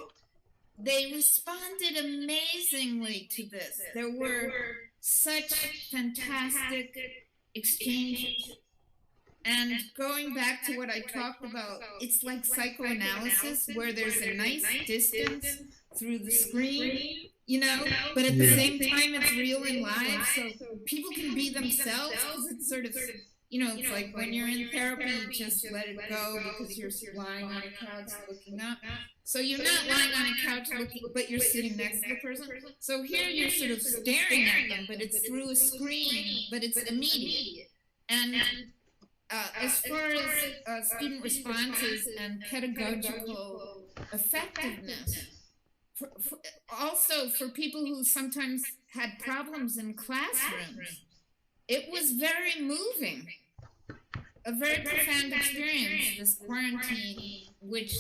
They responded amazingly to this. There were such fantastic exchanges. And going back to what I talked about, it's like psychoanalysis where there's a nice distance through the screen, you know, but at the same time it's real and live, so people can be themselves, because it's sort of, you know, it's like when you're in therapy, you just let it go because you're lying on a couch looking up. So you're not lying on a couch looking, but you're sitting next to the person. So here you're sort of staring at them, but it's through a screen, but it's immediate. And as far as student responses and pedagogical effectiveness, also for people who sometimes had problems in classrooms, it was very moving. A very profound experience, this quarantine, which,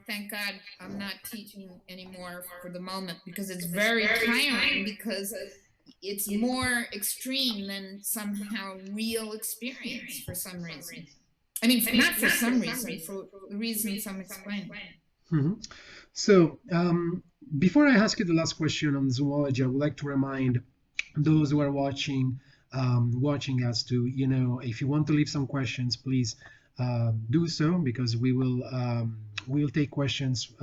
thank God, I'm not teaching anymore for the moment, because it's very tiring, because it's more extreme than somehow real experience for some reason. I mean, not for some reason, for the reasons I'm explaining. Mm-hmm. So, before I ask you the last question on zoology, I would like to remind those who are watching us to, you know, if you want to leave some questions, please do so, because we'll take questions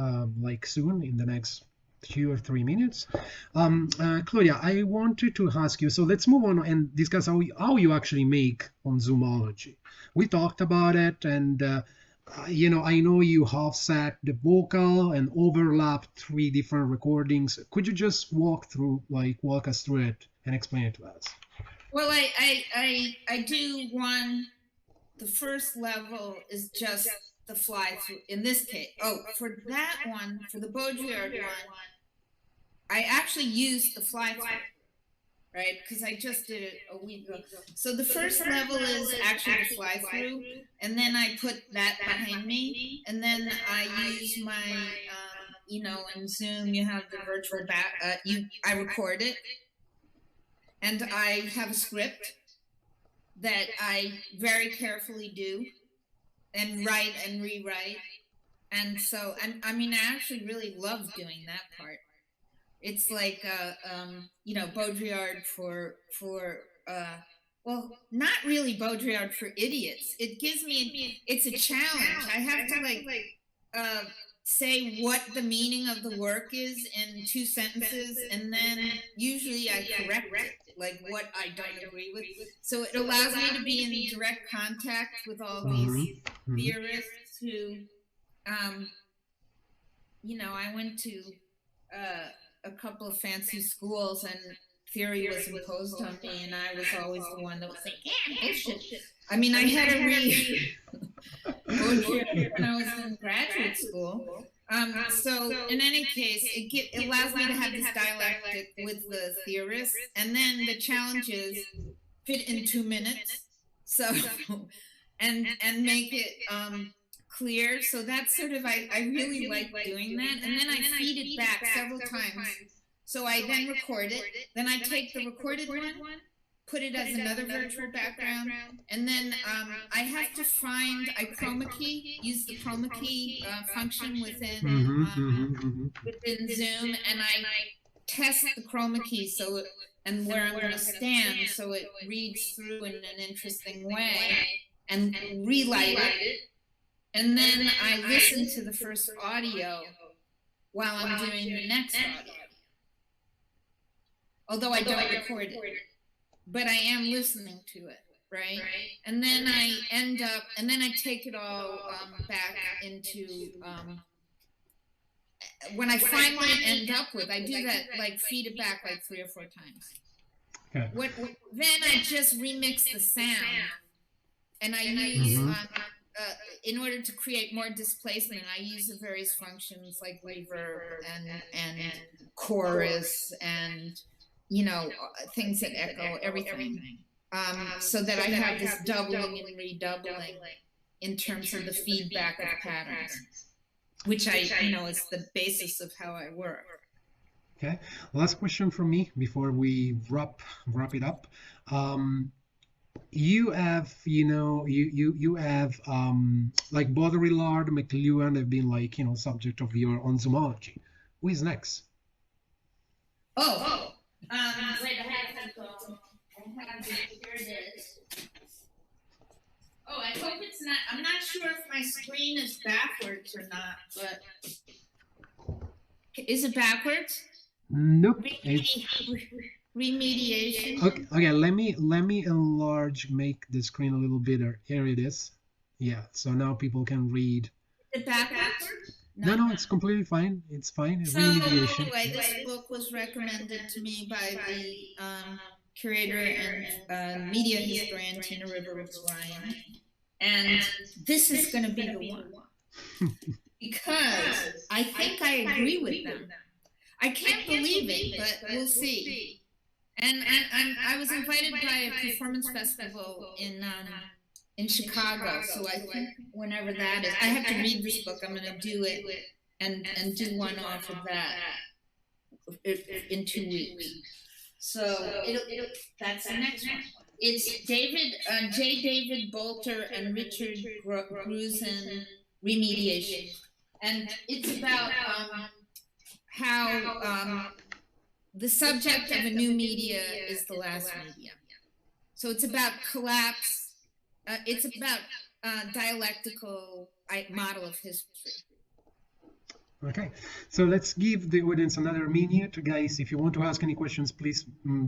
like soon in the next 2 or 3 minutes. Claudia, I wanted to ask you, so let's move on and discuss how you actually make on zoomology. We talked about it, and you know, I know you offset the vocal and overlap 3 different recordings. Could you just walk us through it and explain it to us? Well, I do one. The first level is just the fly through. In this case, for that one, for the Baudrillard one, I actually used the fly through, right? Because I just did it a week ago. So the first level is actually the fly through, and then I put that behind me, and then I use my, you know, in Zoom you have the virtual back. I record it, and I have a script that I very carefully do, and write and rewrite. And so, I mean, I actually really love doing that part. It's like, you know, Baudrillard well, not really Baudrillard for idiots. It gives me, it's a challenge. I have to say what the meaning of the work is in 2 sentences, and then usually I correct it, like what I don't agree with. So it allows me to be in direct contact with all these theorists who, you know, I went to a couple of fancy schools, and theory was imposed on me, and I was always the one that was like, yeah, bullshit. I mean, I had to read Baudrillard when I was in graduate school. So in any case, it allows me to have this dialectic with the theorists, and then the challenge is fit in 2 minutes So, and make it clear. So that's sort of, I really like doing that. And then I feed it back several times. So I then record it. Then I take the recorded one, put it as another virtual background, and then I have to find, I chroma key, use the chroma key function within Zoom, and I test the chroma key and where I'm going to stand, so it reads through in an interesting way, and relight it, and then I listen to the first audio while I'm doing the next audio. Although I don't record it, but I am listening to it, right? And then I end up, and then I take it all back into, when I finally end up with, I do that, like feed it back like 3 or 4 times. Okay. Then I just remix the sound, and I use, in order to create more displacement, I use the various functions like reverb and chorus and, you know, things that echo, everything, so that I have this doubling and redoubling in terms of the feedback of patterns, which you know, is the basis of how I work. Okay, last question from me before we wrap it up. You have, you have like Baudrillard, McLuhan have been like, subject of your own zoology. Who is next? Wait, I have here it is. Oh, I hope it's not, I'm not sure if my screen is backwards or not, but is it backwards? Nope. Remediation. Okay, let me enlarge, make the screen a little bigger. Here it is. Yeah, so now people can read. Is it backwards? No, it's completely fine. It's fine. So Remediation. anyway, this book was recommended to me by the curator and media historian Tina Rivers Ryan, and this is going to be the one because I think I agree with them. I can't believe it, but we'll see. And I was invited by a performance festival in Chicago, so I think whenever that is, I have to read this book. I'm going to do it and do one off of that in 2 weeks. So that's the next one. It's J. David Bolter and Richard Grusin, Remediation, and it's about how the subject of a new media is the last media. So it's about collapse. It's about dialectical model of history. Okay, so let's give the audience another minute. Guys, if you want to ask any questions, please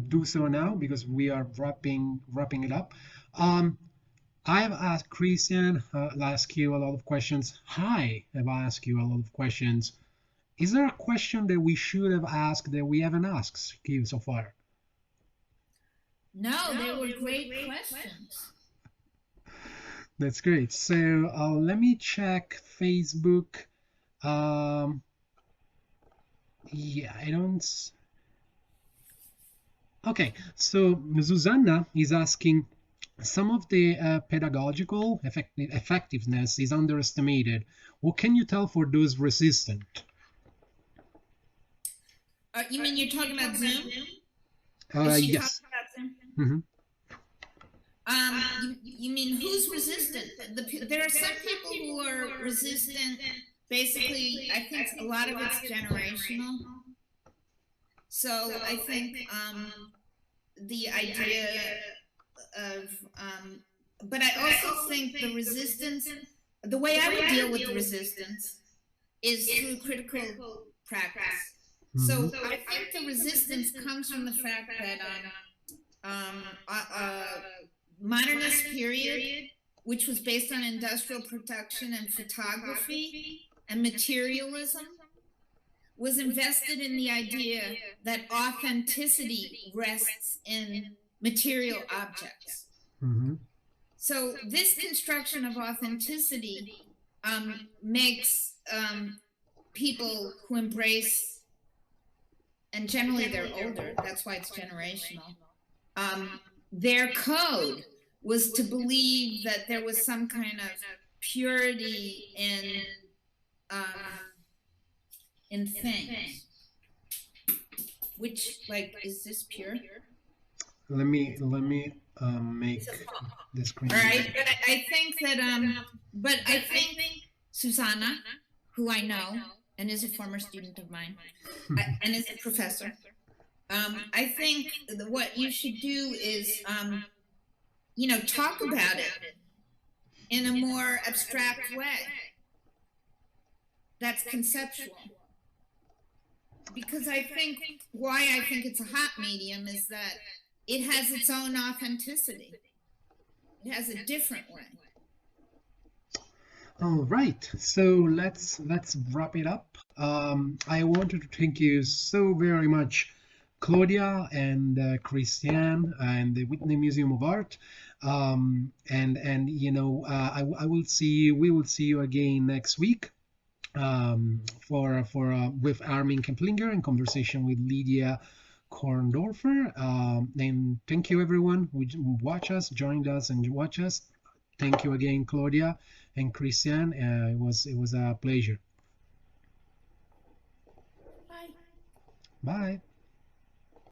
do so now, because we are wrapping it up. I've asked Christiane, I'll ask you a lot of questions. Hi, I've asked you a lot of questions. Is there a question that we should have asked that we haven't asked you so far? No, they were great questions. That's great. So let me check Facebook. Yeah, I don't. Okay, so Susanna is asking, some of the pedagogical effectiveness is underestimated. What can you tell for those resistant? You mean you're talking about Zoom? Yes. About Zoom? Mm-hmm. You mean who's resistant? There are some people who are resistant. Basically, I think a lot of it's generational. So I think the idea of, but I also think the resistance, the way I would deal with resistance is through critical practice. Mm-hmm. So I think the resistance comes from the fact that modernist period, which was based on industrial production and photography and materialism, was invested in the idea that authenticity rests in material objects. Mm-hmm. So this construction of authenticity makes people who embrace, and generally they're older, that's why it's generational, their code was to believe that there was some kind of purity in things. Which, like, is this pure? Let me make the screen. All right, but I think that but I think Susanna, who I know and is a former student of mine, and is a professor, I think what you should do is talk about it in a more abstract way that's conceptual. Because I think why I think it's a hot medium is that it has its own authenticity. It has a different way. All right, so let's wrap it up. I wanted to thank you so very much, Claudia and Christiane and the Whitney Museum of Art. And I will see we will see you again next week for with Armin Kemplinger in conversation with Lydia Korndorfer. And thank you everyone who watch us, joined us, and watch us. Thank you again, Claudia and Christiane. It was a pleasure. Bye. Bye.